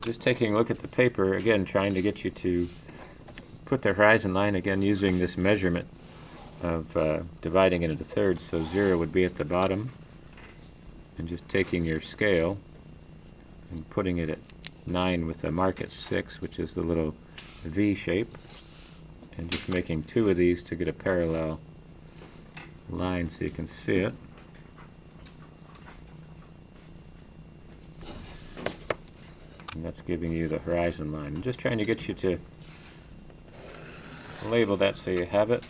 Just taking a look at the paper, again trying to get you to put the horizon line, again using this measurement of dividing it into thirds, so 0 would be at the bottom, and just taking your scale and putting it at 9 with a mark at 6, which is the little V shape, and just making 2 of these to get a parallel line so you can see it. And that's giving you the horizon line. I'm just trying to get you to label that so you have it.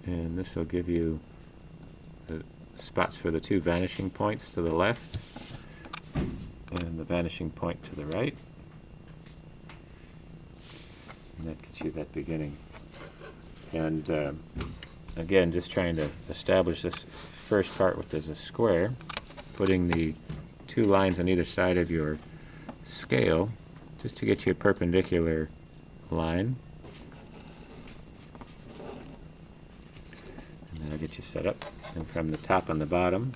And this will give you the spots for the 2 vanishing points to the left and the vanishing point to the right. And that gets you that beginning. And again, just trying to establish this first part with as a square, putting the 2 lines on either side of your scale just to get you a perpendicular line. And that'll get you set up. And from the top and the bottom,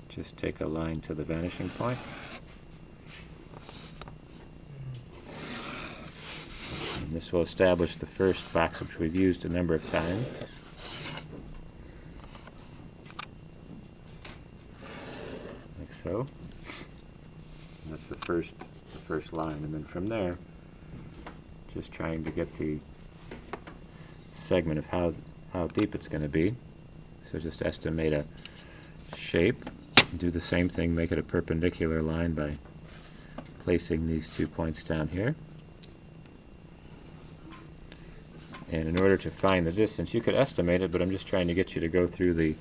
just take a line to the vanishing point. And this will establish the first box, which we've used a number of times. Like so. And that's the first line. And then from there, just trying to get the segment of how deep it's going to be. So just estimate a shape. Do the same thing, make it a perpendicular line by placing these 2 points down here. And in order to find the distance, you could estimate it, but I'm just trying to get you to go through the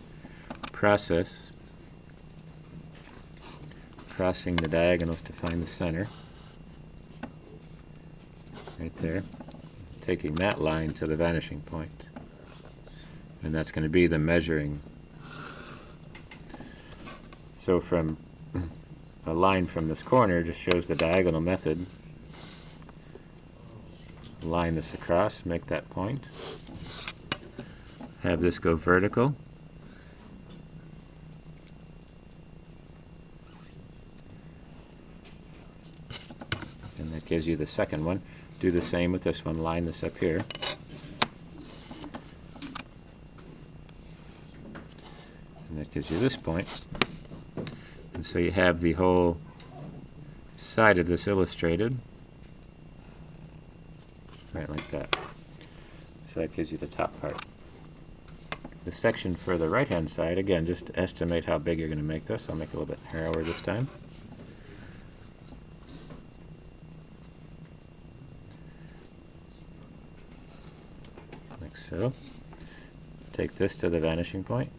process, crossing the diagonals to find the center. Right there. Taking that line to the vanishing point. And that's going to be the measuring. So from a line from this corner just shows the diagonal method. Line this across, make that point. Have this go vertical. And that gives you the second one. Do the same with this one, line this up here. And that gives you this point. And so you have the whole side of this illustrated. Right like that. So that gives you the top part. The section for the right hand side, again, just estimate how big you're going to make this. I'll make it a little bit narrower this time. Like so. Take this to the vanishing point.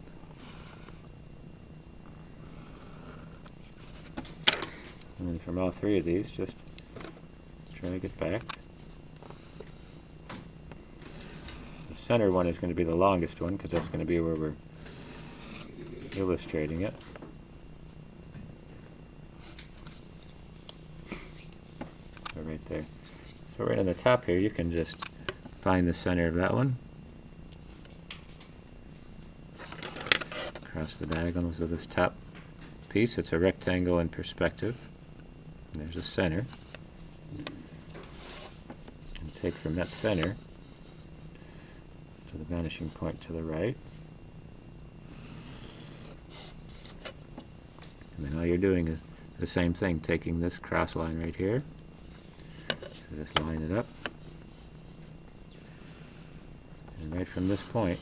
And then from all 3 of these, just try to get back. The center one is going to be the longest one because that's going to be where we're illustrating it. So right there. So right on the top here, you can just find the center of that one. Across the diagonals of this top piece. It's a rectangle in perspective. And there's a center. And take from that center to the vanishing point to the right. And then all you're doing is the same thing, taking this cross line right here. So just line it up. And right from this point,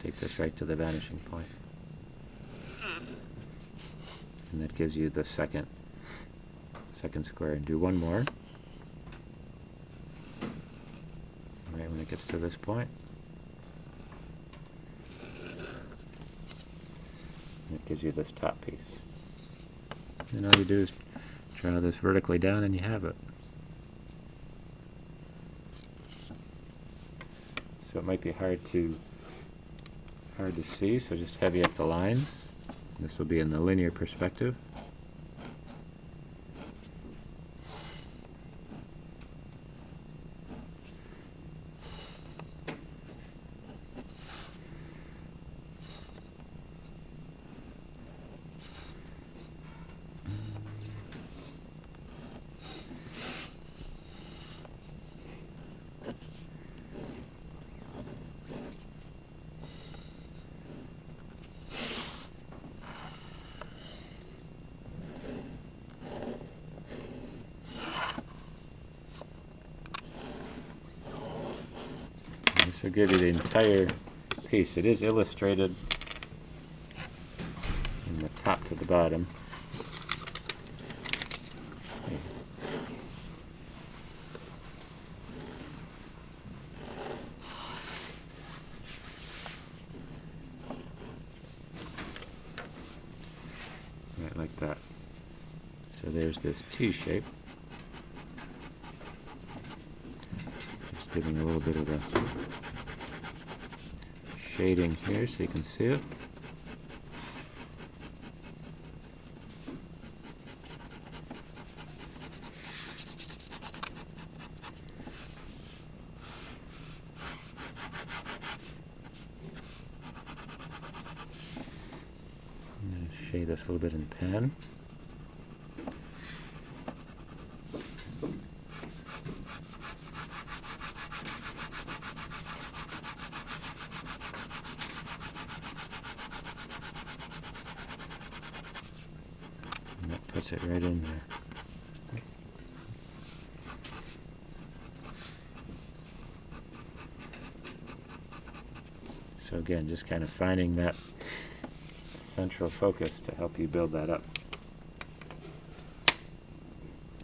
take this right to the vanishing point. And that gives you the second square. And do one more. Right when it gets to this point. And it gives you this top piece. And all you do is draw this vertically down and you have it. So it might be hard to see, so just heavy up the lines. This will be in the linear perspective. will give you the entire piece. It is illustrated from the top to the bottom. Right, like that. So there's this T shape. Just giving a little bit of a shading here so you can see it. I'm going to shade this a little bit in pen. And that puts it right in there. So again, just kind of finding that central focus to help you build that up.